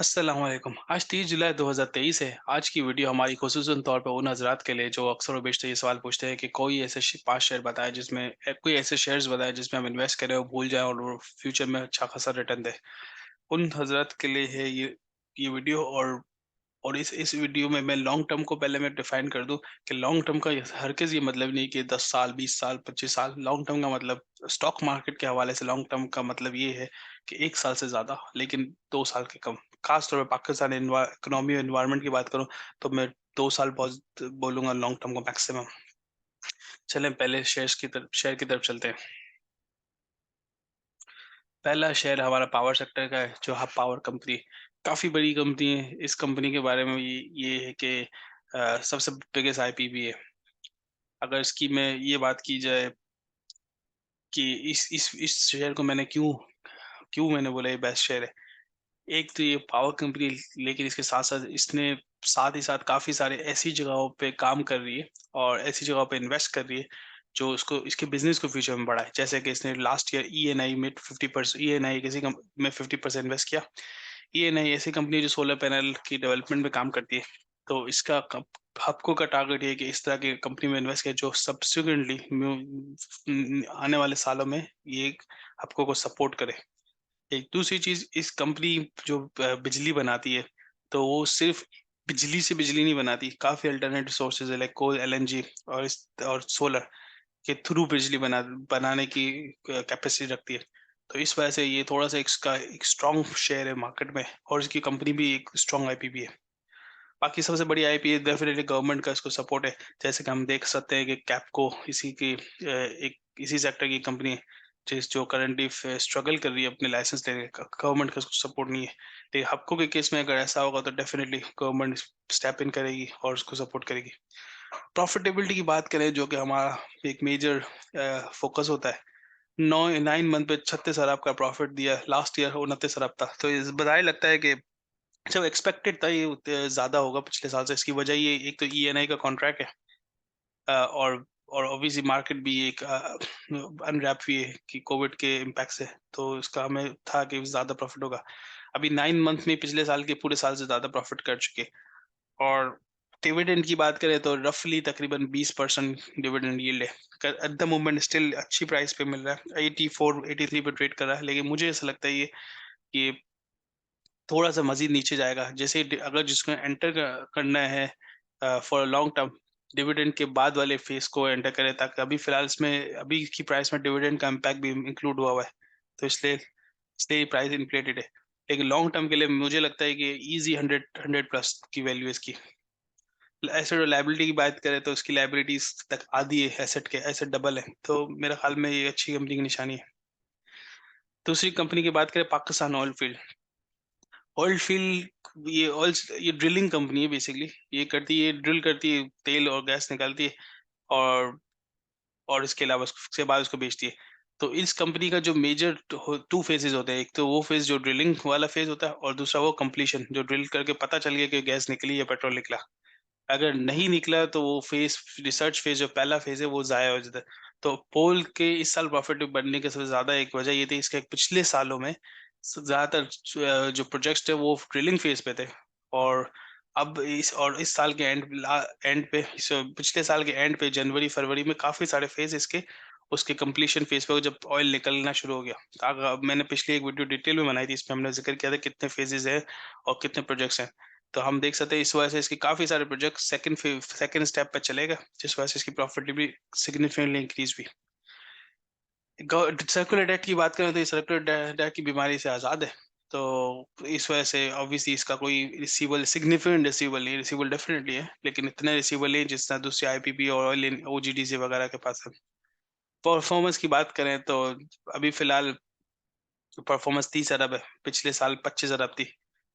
अस्सलामुअलैकुम। आज 30 जुलाई 2023 है। आज की वीडियो हमारी ख़ुसूसन तौर पे उन हज़रात के लिए जो अक्सर व बेशतर ये सवाल पूछते हैं कि कोई ऐसे 5 शेयर बताएँ जिसमें कोई ऐसे शेयर्स बताएँ जिसमें हम इन्वेस्ट करें और भूल जाएँ और वो फ्यूचर में अच्छा खासा रिटर्न दे। उन हज़रात के लिए है ये वीडियो। और इस वीडियो में मैं लॉन्ग टर्म को पहले मैं डिफाइन कर दूं कि लॉन्ग टर्म का हरगिज़ ये मतलब नहीं कि 10 साल 20 साल 25 साल। लॉन्ग टर्म का मतलब स्टॉक मार्केट के हवाले से लॉन्ग टर्म का मतलब ये है कि 1 साल से ज़्यादा लेकिन 2 साल के कम। खास तौर पे पाकिस्तान इकोनॉमी और इन्वायरमेंट की बात करूं तो मैं 2 साल बहुत बोलूंगा लॉन्ग टर्म को मैक्सिमम। चलें पहले शेयर की तरफ चलते हैं। पहला शेयर हमारा पावर सेक्टर का है जो हब पावर कंपनी काफ़ी बड़ी कंपनी है। इस कंपनी के बारे में ये है कि सबसे बिगेस्ट आईपीबी है। अगर इसकी में ये बात की जाए कि इस शेयर को मैंने क्यों क्यों मैंने बोला ये बेस्ट शेयर है। एक तो ये पावर कंपनी, लेकिन इसके साथ-साथ इसने साथ ही साथ काफ़ी सारे ऐसी जगहों पे काम कर रही है और ऐसी जगहों पे इन्वेस्ट कर रही है, जो उसको इसके बिज़नेस को फ्यूचर में बढ़ाए। जैसे कि इसने लास्ट ईयर ईएनआई में 50% ईएनआई किसी कम में 50% इन्वेस्ट किया। ईएनआई ऐसी कंपनी है जो सोलर पैनल की डेवलपमेंट में काम करती है। तो इसका कप हबको का टारगेट ये है कि इस तरह की कंपनी में इन्वेस्ट किया जो सब्सिक्वेंटली आने वाले सालों में ये हबको को सपोर्ट करे। एक दूसरी चीज़, इस कंपनी जो बिजली बनाती है, तो वो सिर्फ़ बिजली से बिजली नहीं बनाती, काफ़ी अल्टरनेटिव सोर्सेज़ है लाइक कोल, एलएनजी और सोलर के थ्रू बिजली बनाने की कैपेसिटी रखती है। तो इस वजह से ये थोड़ा-सा इसका एक स्ट्रॉन्ग शेयर है मार्केट में और इसकी कंपनी भी एक स्ट्रॉन्ग आईपीबी है। बाकी सबसे बड़ी आईपी डेफिनिटली गवर्नमेंट का इसको सपोर्ट है। जैसे कि हम देख सकते हैं कि कैप्को एक इसी सेक्टर की कंपनी है, जो करंटली स्ट्रगल कर रही है अपने लाइसेंस लेने का। गवर्नमेंट का इसको सपोर्ट नहीं है। लेकिन हबको के केस में अगर ऐसा होगा तो डेफिनिटली गवर्नमेंट स्टेप इन करेगी और उसको सपोर्ट करेगी। प्रॉफिटेबिलिटी की बात करें जो कि हमारा एक मेजर फोकस होता है। 9 मंथ पे 36 अरब का प्रॉफिट दिया। लास्ट ईयर 29 अरब था। तो इस बताए लगता है कि जो एक्सपेक्टेड था ये ज़्यादा होगा पिछले साल से। इसकी वजह ये एक तो ईएनआई का कॉन्ट्रैक्ट है, और ऑब्वियसली मार्केट भी एक अनरैप हुई है कि कोविड के इम्पैक्ट से। तो इसका हमें था कि ज़्यादा प्रॉफिट होगा। अभी 9 मंथ में पिछले साल के पूरे साल से ज़्यादा प्रॉफिट कर चुके। और डिविडेंड की बात करें तो रफली तकरीबन 20% डिविडेंड यील्ड है। एट द मोमेंट स्टिल अच्छी प्राइस पे मिल रहा है। 84 83 पे ट्रेड कर रहा है, लेकिन मुझे ऐसा लगता है ये थोड़ा-सा मज़ीद नीचे जाएगा। जैसे अगर जिसको एंटर करना है फॉर लॉन्ग टर्म, डिविडेंड के बाद वाले फेज़ को एंटर करें, ताकि अभी फ़िलहाल इसमें अभी की प्राइस में डिविडेंड का इम्पैक्ट भी इंक्लूड हुआ है। तो इसलिए प्राइस इन्फ्लेटेड है। लेकिन लॉन्ग टर्म के लिए मुझे लगता है कि ईज़ी 100 प्लस की वैल्यू है इसकी। एसेट और लायबिलिटी की बात करें तो इसकी लायबिलिटीज़ तक आधी है एसेट डबल है। तो मेरे ख़्याल में ये अच्छी कंपनी की निशानी है। दूसरी कंपनी की बात करें, Pakistan oil field. Oil field ये ड्रिलिंग कंपनी है बेसिकली। ये ड्रिल करती है, तेल और गैस निकालती है और इसके अलावा उसके बाद उसको बेचती है। तो इस कंपनी का जो मेजर 2 फेजेज़ होते हैं। एक तो वो फेज़ जो ड्रिलिंग वाला फेज़ होता है और दूसरा वो कंप्लीशन, जो ड्रिल करके पता चल गया कि गैस निकली या पेट्रोल निकला। अगर नहीं निकला तो वो फेज़, रिसर्च फेज़ जो पहला फेज़ है वो ज़ाया हो जाता है। तो पोल के इस साल प्रॉफिट बढ़ने की सबसे ज़्यादा एक वजह ये थी, इसके पिछले सालों में ज़्यादातर जो प्रोजेक्ट्स थे वो ड्रिलिंग फेज़ पे थे। और इस साल के एंड पे पिछले साल के एंड पे जनवरी-फरवरी में काफ़ी सारे फेज़ इसके उसके कंप्लीशन फेज़ पे जब ऑयल निकलना शुरू हो गया। मैंने पिछली एक वीडियो डिटेल में बनाई थी, इसमें हमने ज़िक्र किया था कितने फेजेज़ हैं और कितने प्रोजेक्ट्स हैं। तो हम देख सकते हैं इस वजह से इसके काफ़ी सारे प्रोजेक्ट सेकंड स्टेप पे चले गए, जिस वजह से इसकी प्रॉफिटेबिलिटी सिग्निफिकेंटली इंक्रीज़ हुई। सर्कुलर डेट की बात करें तो ये सर्कुलर डेट की बीमारी से आज़ाद है। तो इस वजह से ऑब्वियसली इसका कोई सिग्निफिकेंट रिसीवेबल नहीं है। रिसीवेबल डेफिनिटली है, लेकिन इतने रिसीवेबल नहीं जितना दूसरे आईपीपी और ऑयल ओजीडीसी वगैरह के पास है। परफॉर्मेंस की बात करें तो अभी फ़िलहाल परफॉर्मेंस 30 अरब है, पिछले साल 25 अरब थी।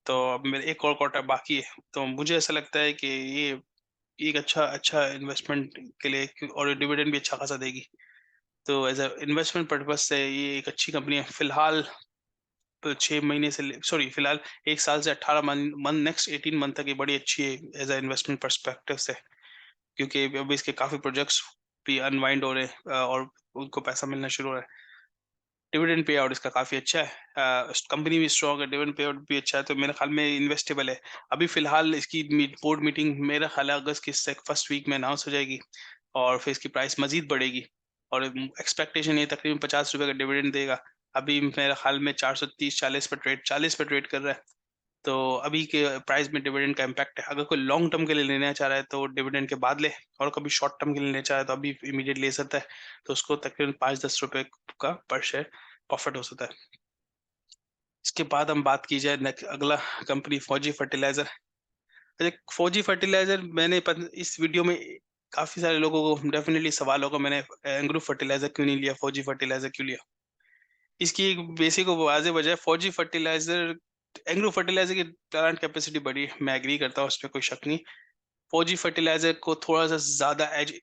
तो अब मेरे एक और क्वार्टर बाकी है। तो मुझे ऐसा लगता है कि ये एक अच्छा अच्छा इन्वेस्टमेंट के लिए और डिविडेंड भी अच्छा खासा देगी। तो एज़ अ इन्वेस्टमेंट पर्पज़ से ये एक अच्छी कंपनी है। फ़िलहाल 6 महीने से फ़िलहाल 1 साल से 18 नेक्स्ट 18 मंथ तक ये बड़ी अच्छी है एज़ अ इन्वेस्टमेंट पर्सपेक्टिव से। क्योंकि अभी इसके काफ़ी प्रोजेक्ट्स भी अनवाइंड हो रहे हैं और उनको पैसा मिलना शुरू हो रहा है। डिविडेंड पे आउट इसका काफ़ी अच्छा है। कंपनी भी स्ट्रॉन्ग है, डिविडेंड पे आउट भी अच्छा है, तो मेरे ख्याल में इन्वेस्टेबल है। अभी फ़िलहाल इसकी बोर्ड मीटिंग मेरा ख्याल है अगस्त की फर्स्ट वीक में अनाउंस हो जाएगी और फिर इसकी प्राइस मज़ीद बढ़ेगी और एक्सपेक्टेशन ये तकरीबन ₹50 का डिविडेंड देगा। अभी मेरे ख्याल में 430-40 पे 40 पे ट्रेड कर रहा है। तो अभी के प्राइस में डिविडेंड का इम्पैक्ट है। अगर कोई लॉन्ग टर्म के लिए लेना चाह रहा है तो डिविडेंड के बाद ले, और कभी शॉर्ट टर्म के लिए लेना चाह रहा है तो अभी इमीडिएट ले सकता है। तो उसको तकरीबन ₹5-10 का पर शेयर प्रॉफिट हो सकता है। इसके बाद हम बात की जाए अगला कंपनी फौजी फर्टिलाइजर। फौजी फर्टिलाइजर मैंने इस वीडियो में काफी सारे लोगों को डेफिनेटली सवाल होगा, मैंने एंग्रो फर्टिलाइजर क्यों नहीं लिया, फौजी फर्टिलाइजर क्यों लिया। इसकी एक बेसिक और वाज़ेह वजह है। फौजी फर्टिलाइजर, एग्रो फर्टिलाइजर की प्लांट कैपेसिटी बढ़ी है, मैं एग्री करता हूँ, उसमें कोई शक नहीं। फौजी फर्टिलाइजर को थोड़ा-सा ज़्यादा एज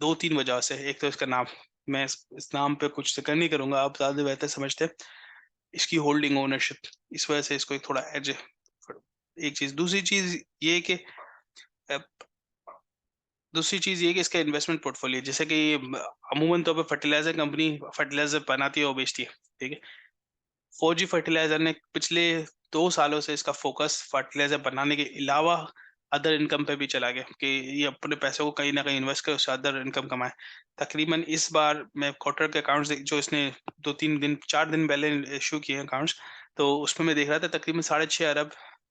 2-3 वजह से। एक तो इसका नाम, मैं इस नाम पे कुछ ज़िक्र नहीं करूँगा, आप ज़्यादा बेहतर समझते हैं। इसकी होल्डिंग ओनरशिप, इस वजह से इसको एक थोड़ा एज है। एक चीज़, दूसरी चीज़ ये है कि अ, दूसरी चीज़ ये है कि इसका इन्वेस्टमेंट पोर्टफोलियो, जैसे कि अमूमन तौर पे फर्टिलाइजर कंपनी फर्टिलाइजर बनाती है और बेचती है, ठीक है? फौजी फर्टिलाइज़र ने पिछले 2 सालों से इसका फ़ोकस फर्टिलाइज़र बनाने के अलावा अदर इनकम पे भी चला गया कि ये अपने पैसों को कहीं न कहीं इन्वेस्ट करे, उससे अदर इनकम कमाए। तकरीबन इस बार मैं क्वार्टर के अकाउंट्स जो इसने 2-3 दिन 4 दिन पहले इश्यू किए हैं अकाउंट्स, तो उसमें मैं देख रहा था तकरीबन 6.5 अरब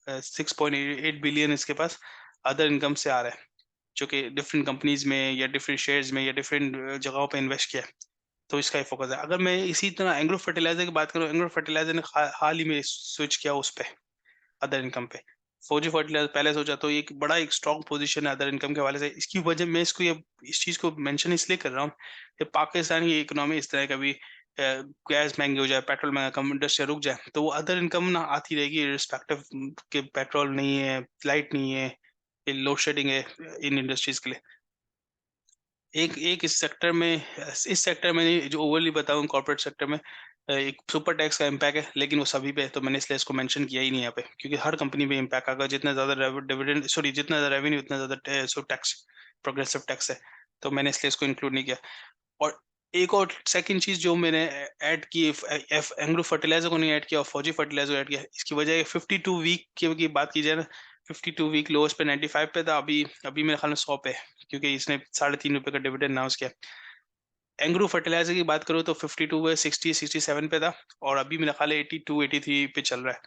6.8 बिलियन इसके पास अदर इनकम से आ रहा है, जो कि डिफरेंट कंपनीज़ में या डिफरेंट शेयर्स में या डिफरेंट जगहों पे इन्वेस्ट किया है। तो इसका ही फ़ोकस है। अगर मैं इसी तरह एग्रो फर्टिलाइज़र की बात करूँ, एग्रो फर्टिलाइज़र ने हाल ही में स्विच किया उस पे, अदर इनकम पे। फौजी फर्टिलाइज़र पहले सोचा तो एक बड़ा एक स्ट्रॉन्ग पोज़ीशन है अदर इनकम के हवाले से। इसकी वजह मैं इसको ये इस चीज़ को मेंशन इसलिए कर रहा हूँ कि पाकिस्तान की इकोनॉमी इस तरह है, कभी गैस महँगी हो जाए, पेट्रोल महँगा, कम इंडस्ट्री रुक जाए, तो वो अदर इनकम ना आती रहेगी इर्रिस्पेक्टिव कि पेट्रोल नहीं है, लाइट नहीं है, ये लोड शेडिंग है इन इंडस्ट्रीज़ के लिए। एक एक इस सेक्टर में नहीं, जो ओवरली बताऊँ कॉर्पोरेट सेक्टर में एक सुपर टैक्स का इम्पैक्ट है, लेकिन वो सभी पे है, तो मैंने इसलिए इसको मेंशन किया ही नहीं यहाँ पे, क्योंकि हर कंपनी पे इम्पैक्ट आएगा। जितना ज़्यादा डिविडेंड, सॉरी, जितना ज़्यादा रेवेन्यू उतना ज़्यादा सो टैक्स, प्रोग्रेसिव टैक्स है, तो मैंने इसलिए इसको इंक्लूड नहीं किया। और एक और सेकंड चीज़ जो मैंने ऐड की, एग्रो फर्टिलाइज़र को नहीं ऐड किया और फौजी फर्टिलाइज़र को ऐड किया, इसकी वजह है 52 वीक की बात की जाए ना, 52 वीक लोएस्ट पे 95 पे था, अभी अभी मेरे ख्याल में 100 पे है, क्योंकि इसने ₹3.5 का डिविडेंड अनाउंस किया। एग्रो फर्टिलाइज़र की बात करूँ तो 52 पे 60-67 पे था और अभी मेरा ख्याल है 82-83 पे चल रहा है।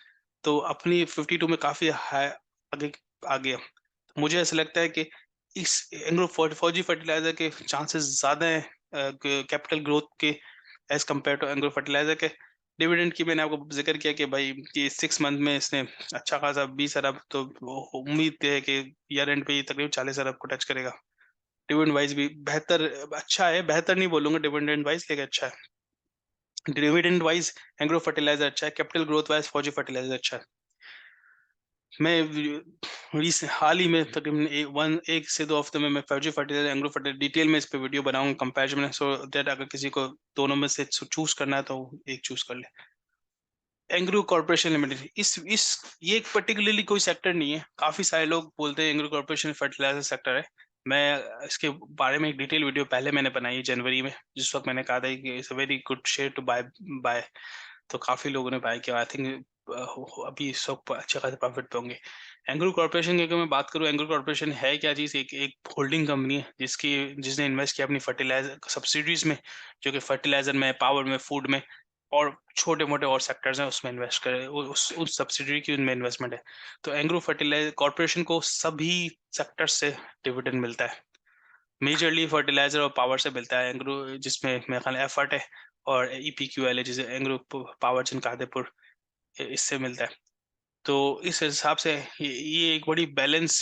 तो अपनी 52 में काफ़ी हाई आगे आ गया। मुझे ऐसा लगता है कि इस एग्रो फौजी फर्टिलाइज़र के चांसेस ज़्यादा हैं कैपिटल ग्रोथ के as compare to agro fertiliser के। डिविडेंड की मैंने आपको ज़िक्र किया कि भाई कि 6 मंथ में इसने अच्छा खासा 20 अरब, तो वो उम्मीद है कि ईयर एंड पे ये तकरीबन 40 अरब को टच करेगा। डिविडेंड वाइज़ भी बेहतर, अच्छा है, बेहतर नहीं बोलूँगा डिविडेंड वाइज़, लेकिन अच्छा है। डिविडेंड वाइज़ एग्रो फर्टिलाइज़र अच्छा है, कैपिटल ग्रोथ वाइज़ फौजी फर्टिलाइज़र अच्छा है। मैं हाल ही में तकरीबन 1 से 2 हफ्ते में मैं फौजी फर्टिलाइज़र, एग्रो फर्टिलाइज़र डिटेल में इस पे वीडियो बनाऊँगा कंपैरिज़न में, सो दैट अगर किसी को दोनों में से चूज़ करना है तो एक चूज़ कर ले। एंग्रो कॉर्पोरेशन लिमिटेड, इस ये एक पर्टिकुलरली कोई सेक्टर नहीं है। काफ़ी सारे लोग बोलते हैं एंग्रो कॉर्पोरेशन फर्टिलाइज़र सेक्टर है। मैं इसके बारे में एक डिटेल वीडियो पहले मैंने बनाई है जनवरी में, जिस वक़्त मैंने कहा था कि it's a very good share to buy. तो काफ़ी लोगों ने बाय किया। आई थिंक अभी इस वक़्त अच्छे खासे प्रॉफिट पे होंगे। एंग्रो कॉर्पोरेशन की अगर मैं बात करूँ, एंग्रो कॉर्पोरेशन है क्या चीज़? एक एक होल्डिंग कंपनी है जिसने इन्वेस्ट किया अपनी फर्टिलाइज़र सब्सिडीज़ में, जो कि फर्टिलाइज़र में, पावर में, फूड में और छोटे-मोटे और सेक्टर्स हैं, उसमें इन्वेस्ट करे, उ उस सब्सिडियरी की उनमें इन्वेस्टमेंट है। तो एंग्रो फर्टिलाइज़र कॉर्पोरेशन को सभी सेक्टर्स से डिविडेंड मिलता है। मेजरली फर्टिलाइज़र और पावर से मिलता है एंग्रो, जिसमें मेरा ख़्याल है एफर्ट है, और ईपीक्यूएल है, जिसे एंग्रो पावर जिन कादेपुर, इससे मिलता है। तो इस हिसाब से ये एक बड़ी बैलेंस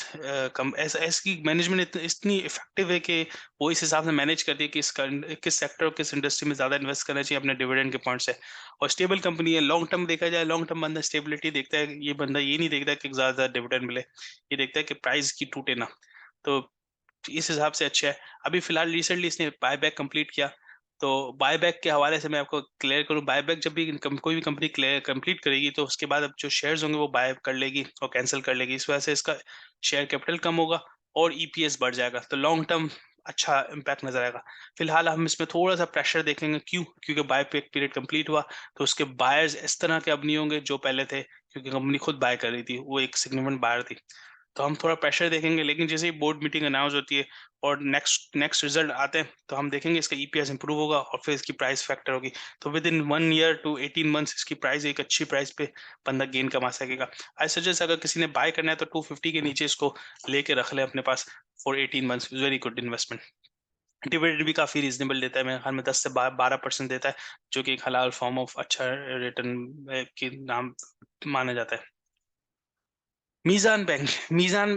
कम ऐसा इसकी मैनेजमेंट इतनी इफ़ेक्टिव है कि वो इस हिसाब से मैनेज करती है कि किस सेक्टर और किस इंडस्ट्री में ज़्यादा इन्वेस्ट करना चाहिए अपने डिविडेंड के पॉइंट से। और स्टेबल कंपनी है, लॉन्ग टर्म देखा जाए, लॉन्ग टर्म बंदा स्टेबिलिटी देखता है, ये बंदा ये नहीं देखता कि ज़्यादा डिविडेंड मिले, ये देखता है कि प्राइस की टूटे ना। तो इस हिसाब से अच्छा है। अभी फ़िलहाल रिसेंटली इसने बायबैक कंप्लीट किया, तो बायबैक के हवाले से मैं आपको क्लियर करूँ, बायबैक जब भी कोई भी कंपनी क्लियर कंप्लीट करेगी, तो उसके बाद अब जो शेयर्स होंगे वो बाय कर लेगी और कैंसल कर लेगी। इस वजह से इसका शेयर कैपिटल कम होगा और ईपीएस बढ़ जाएगा। तो लॉन्ग टर्म अच्छा इम्पैक्ट नज़र आएगा। फिलहाल हम इसमें थोड़ा-सा प्रेशर देखेंगे, क्यों? क्योंकि बाय पे पीरियड कंप्लीट हुआ, तो उसके बायर्स इस तरह के अब नहीं होंगे जो पहले थे, क्योंकि कंपनी खुद बाय कर रही थी, वो एक सिग्निफिकेंट बायर थी। तो हम थोड़ा प्रेशर देखेंगे, लेकिन जैसे ही बोर्ड मीटिंग अनाउंस होती है और नेक्स्ट नेक्स्ट रिजल्ट आते हैं, तो हम देखेंगे इसका ईपीएस इंप्रूव होगा और फिर इसकी प्राइस फैक्टर होगी। तो within 1 year to 18 months इसकी प्राइस एक अच्छी प्राइस पे बंदा गेन कमा सकेगा। आई सजेस्ट अगर किसी ने बाय करना है तो 250 के नीचे इसको लेके रख ले अपने पास for 18 months, very good investment. Dividend भी काफ़ी रीज़नेबल देता है, मेरे ख्याल में 10 से बा 12% देता है, जो कि एक हलाल फॉर्म ऑफ अच्छा रिटर्न के नाम माना जाता है। मीज़ान बैंक, मीज़ान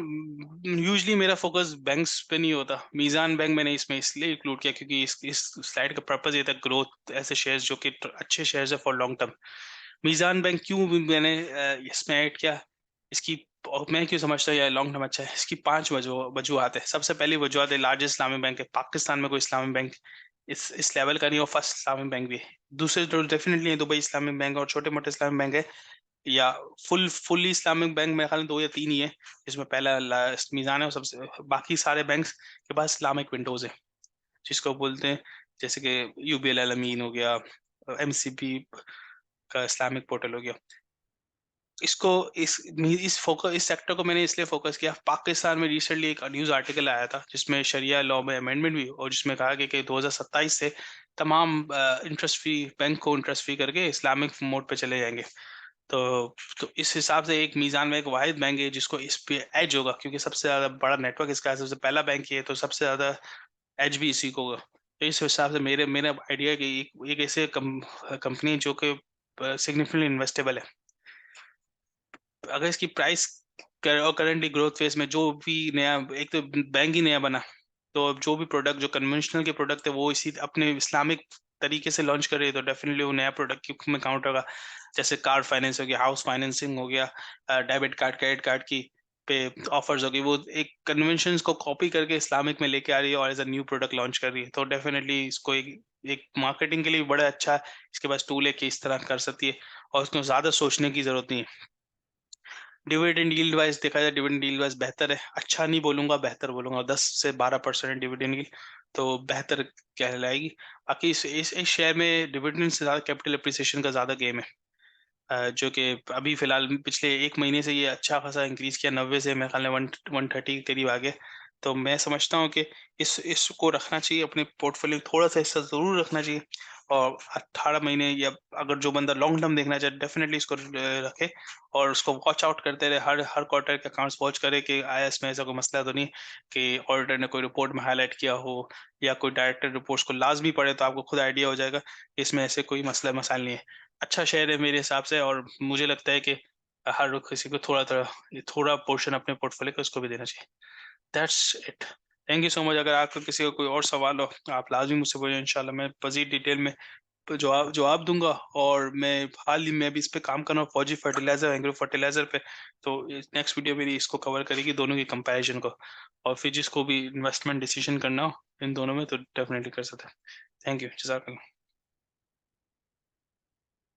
यूजुअली मेरा फ़ोकस बैंक्स पे नहीं होता। मीज़ान बैंक मैंने इसमें इसलिए इंक्लूड किया क्योंकि इस स्लाइड का पर्पस ये था, ग्रोथ ऐसे शेयर्स जो कि अच्छे शेयर्स है for long term. Meezaan bank क्यों मैंने इसमें ऐड किया, इसकी मैं क्यों समझता हूँ ये लॉन्ग टर्म अच्छा है, इसकी 5 वजूहत है। सबसे पहली वजूहत है, लार्जेस्ट इस्लामिक बैंक है। पाकिस्तान में कोई इस्लामिक बैंक इस लेवल का नहीं, और फर्स्ट इस्लामिक बैंक भी है। दूसरे तो डेफिनेटली है दुबई इस्लामिक बैंक, और छोटे-मोटे इस्लामिक बैंक है, या फुल्ली इस्लामिक बैंक मेरे ख्याल में 2 या 3 ही है, जिसमें पहला मीज़ान है, और सबसे बाकी सारे बैंक्स के पास इस्लामिक विंडोज़ है, जिसको बोलते हैं, जैसे कि यूबीएल अल अमीन हो गया, एमसीबी का इस्लामिक पोर्टल हो गया। इसको इस सेक्टर को मैंने इसलिए फोकस किया, पाकिस्तान में रिसेंटली एक न्यूज़ आर्टिकल आया था जिसमें शरिया लॉ में अमेंडमेंट हुई, और जिसमें कहा गया कि 2027 से तमाम इंटरेस्ट फ्री बैंक को इंटरेस्ट फ्री करके इस्लामिक मोड पे चले जाएंगे। तो इस हिसाब से एक मीज़ान में एक वाहिद बैंक है जिसको इस पे एज होगा, क्योंकि सबसे ज़्यादा बड़ा नेटवर्क इसका है, सबसे पहला बैंक ये है, तो सबसे ज़्यादा एज भी इसी को होगा। तो इस हिसाब से मेरा आइडिया है कि एक ऐसे कंपनी जो कि सिग्निफिकेंटली इन्वेस्टेबल है। अगर इसकी प्राइस और करंटली ग्रोथ फेज में जो भी नया, एक तो बैंक ही नया बना, तो अब जो भी प्रोडक्ट जो कन्वेंशनल के प्रोडक्ट है वो इसी अपने इस्लामिक तरीके से लॉन्च कर रही है, तो डेफिनेटली वो नया प्रोडक्ट में काउंट होगा। जैसे कार फाइनेंस हो गया, हाउस फाइनेंसिंग हो गया, डेबिट कार्ड क्रेडिट कार्ड की पे ऑफर्स हो गई, वो एक कन्वेंशंस को कॉपी करके इस्लामिक में लेके आ रही है और as a new product launch कर रही है, तो डेफिनेटली इसको एक एक मार्केटिंग के लिए भी बड़ा अच्छा इसके पास टूल है कि इस तरह कर सकती है, और उसको ज्यादा सोचने की जरूरत नहीं है। डिविडेंड यील्ड वाइज देखा जाए, डिविडेंड यील्ड वाइज बेहतर है, अच्छा नहीं बोलूंगा, बेहतर बोलूंगा। 10 से 12% डिविडेंड यील्ड तो बेहतर कहलाएगी। बाकी इस शेयर में डिविडेंड से ज्यादा कैपिटल एप्रिसिएशन का ज्यादा गेम है, जो कि अभी फिलहाल पिछले 1 महीने से ये अच्छा खासा इंक्रीज किया, 90 से मेरे ख्याल में 130 के करीब आ गया। तो मैं समझता हूँ कि इसको रखना चाहिए अपने पोर्टफोलियो, थोड़ा सा हिस्सा जरूर रखना चाहिए, और 18 महीने, या अगर जो बंदा लॉन्ग टर्म देखना चाहे डेफिनेटली इसको रखे, और उसको वॉच आउट करते रहे, हर हर क्वार्टर के अकाउंट्स वॉच करे कि आया इसमें ऐसा कोई मसला तो नहीं कि ऑडिटर ने कोई रिपोर्ट में हाईलाइट किया हो, या कोई डायरेक्टर रिपोर्ट्स को लाजमी पड़े, तो आपको खुद आइडिया हो जाएगा कि इसमें ऐसे कोई मसला मसाइल नहीं है। अच्छा शेयर है मेरे हिसाब से, और मुझे लगता है कि हर किसी को थोड़ा थोड़ा पोर्शन अपने पोर्टफोलियो का उसको भी देना चाहिए। That's it. Thank you so much. अगर आपका किसी का कोई और सवाल हो, आप लाजमी मुझसे पूछें, इंशाल्लाह मैं मज़ीद डिटेल में जवाब जवाब दूंगा। और मैं हाल ही में भी इस पे काम कर रहा हूँ, फौजी फर्टिलाइजर, एग्रो फर्टिलाइजर पे, तो नेक्स्ट वीडियो मेरी इसको कवर करेगी, दोनों की कंपैरिजन को, और फिर जिसको भी इन्वेस्टमेंट डिसीजन करना हो इन दोनों में, तो डेफिनेटली कर सकते हैं। थैंक यू, जज़ाकल्लाह।